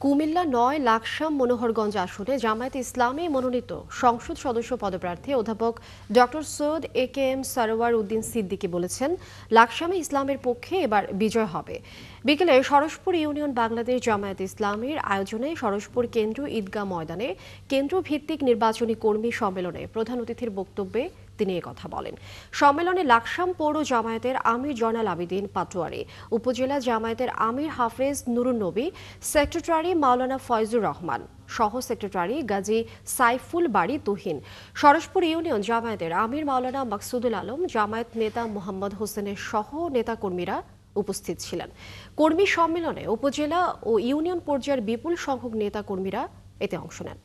কুমিল্লা ৯ লাকসাম মনোহরগঞ্জ আসনে জামায়াতে ইসলামী মনোনীত সংসদ সদস্য পদপ্রার্থী অধ্যাপক ডক্টর সৈয়দ এ.কে.এম সারোয়ার উদ্দিন সিদ্দিকী বলেছেন, লাকসামে ইসলামের পক্ষে এবার বিজয় হবে। বিকেলে সরসপুর ইউনিয়ন বাংলাদেশ জামায়াতে ইসলামীর আয়োজনে সরসপুর কেন্দ্রীয় ঈদগাহ ময়দানে কেন্দ্রভিত্তিক নির্বাচনী কর্মী সম্মেলনে প্রধান অতিথির বক্তব্যে তিনি কথা বলেন। সম্মেলনে লাকসাম পৌর জামায়াতের আমির জয়নাল আবেদিন পাটোয়ারি, উপজেলা জামায়াতের আমির হাফেজ নুরুন নবী, সেক্রেটারি মাওলানা ফয়জুর রহমান, সহ সেক্রেটারি গাজী সাইফুল বাড়ি তুহিন, সরসপুর ইউনিয়ন জামায়াতের আমির মাওলানা মাকসুদুল আলম, জামায়াত নেতা মোহাম্মদ হোসেনের সহ নেতাকর্মীরা উপস্থিত ছিলেন। কর্মী সম্মেলনে উপজেলা ও ইউনিয়ন পর্যায়ের বিপুল সংখ্যক নেতাকর্মীরা এতে অংশ নেন।